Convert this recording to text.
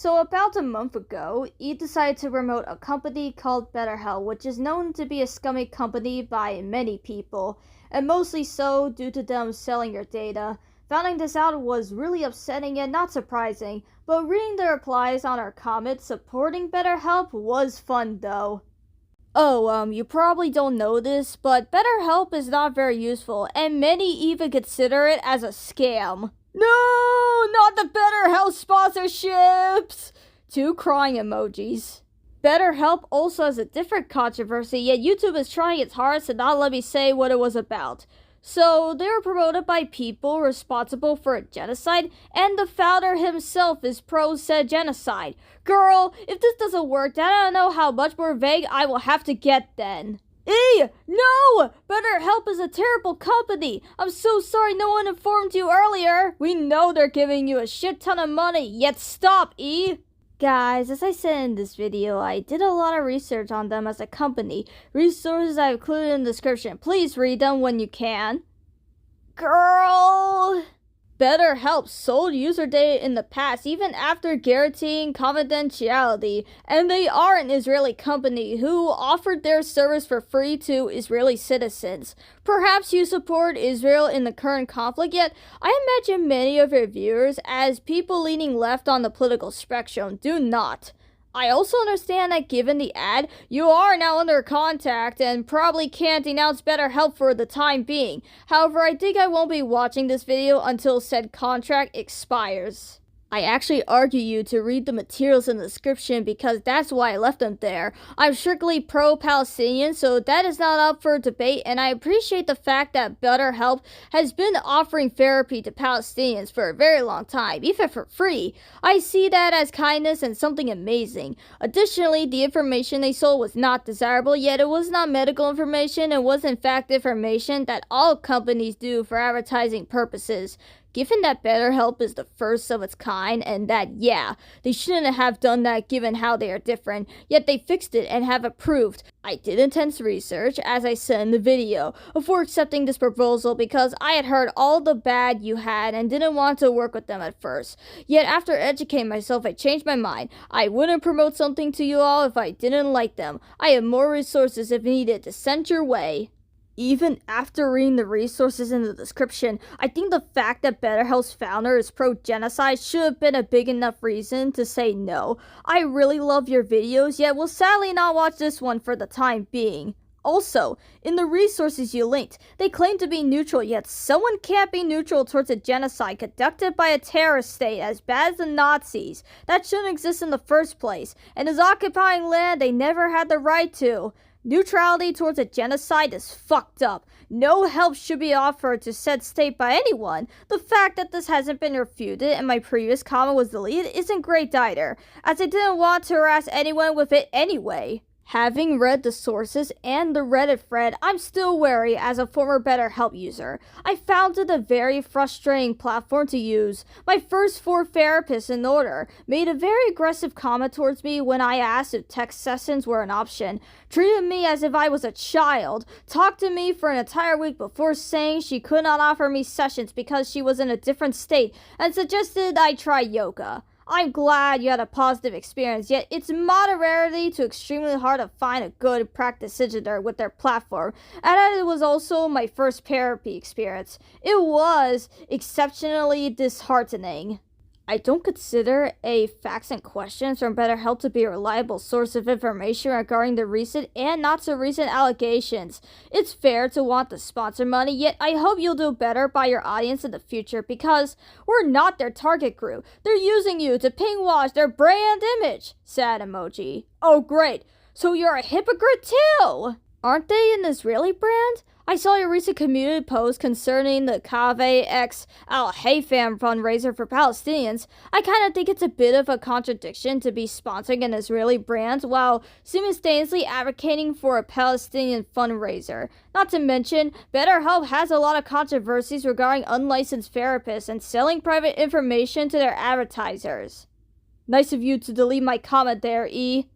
So about a month ago, E decided to promote a company called BetterHelp, which is known to be a scummy company by many people, and mostly so due to them selling your data. Finding this out was really upsetting and not surprising, but reading the replies on our comments supporting BetterHelp was fun though. Oh, you probably don't know this, but BetterHelp is not very useful, and many even consider it as a scam. No, not the BetterHelp sponsorships! Two crying emojis. BetterHelp also has a different controversy, yet YouTube is trying its hardest to not let me say what it was about. So, they were promoted by people responsible for a genocide, and the founder himself is pro said genocide. Girl, if this doesn't work, then I don't know how much more vague I will have to get then. No! BetterHelp is a terrible company. I'm so sorry no one informed you earlier. We know they're giving you a shit ton of money, yet stop, E! Guys, as I said in this video, I did a lot of research on them as a company. Resources I've included in the description. Please read them when you can. Girl! BetterHelp sold user data in the past, even after guaranteeing confidentiality, and they are an Israeli company who offered their service for free to Israeli citizens. Perhaps you support Israel in the current conflict, yet I imagine many of your viewers, as people leaning left on the political spectrum, do not. I also understand that given the ad, you are now under contact and probably can't denounce BetterHelp for the time being. However, I think I won't be watching this video until said contract expires. I actually argue you to read the materials in the description because that's why I left them there. I'm strictly pro-Palestinian, so that is not up for debate, and I appreciate the fact that BetterHelp has been offering therapy to Palestinians for a very long time, even for free. I see that as kindness and something amazing. Additionally, the information they sold was not desirable, yet it was not medical information and was in fact information that all companies do for advertising purposes. Given that BetterHelp is the first of its kind, and that, yeah, they shouldn't have done that given how they are different, yet they fixed it and have approved. I did intense research, as I said in the video, before accepting this proposal because I had heard all the bad you had and didn't want to work with them at first. Yet after educating myself, I changed my mind. I wouldn't promote something to you all if I didn't like them. I have more resources if needed to send your way. Even after reading the resources in the description, I think the fact that BetterHelp's founder is pro-genocide should have been a big enough reason to say no. I really love your videos, yet will sadly not watch this one for the time being. Also, in the resources you linked, they claim to be neutral, yet someone can't be neutral towards a genocide conducted by a terrorist state as bad as the Nazis. That shouldn't exist in the first place, and is occupying land they never had the right to. Neutrality towards a genocide is fucked up. No help should be offered to said state by anyone. The fact that this hasn't been refuted and my previous comment was deleted isn't great either, as I didn't want to harass anyone with it anyway. Having read the sources and the Reddit thread, I'm still wary as a former BetterHelp user. I found it a very frustrating platform to use. My first 4 therapists in order made a very aggressive comment towards me when I asked if text sessions were an option, treated me as if I was a child, talked to me for an entire week before saying she could not offer me sessions because she was in a different state, and suggested I try yoga. I'm glad you had a positive experience, yet it's moderately to extremely hard to find a good practitioner with their platform, and it was also my first therapy experience. It was exceptionally disheartening. I don't consider facts and questions from BetterHelp to be a reliable source of information regarding the recent and not so recent allegations. It's fair to want the sponsor money, yet I hope you'll do better by your audience in the future because we're not their target group. They're using you to ping wash their brand image. Sad emoji. Oh great, so you're a hypocrite too! Aren't they an Israeli brand? I saw your recent community post concerning the Kaveh X Al-Hayfam fundraiser for Palestinians. I kind of think it's a bit of a contradiction to be sponsoring an Israeli brand while simultaneously advocating for a Palestinian fundraiser. Not to mention, BetterHelp has a lot of controversies regarding unlicensed therapists and selling private information to their advertisers. Nice of you to delete my comment there, E.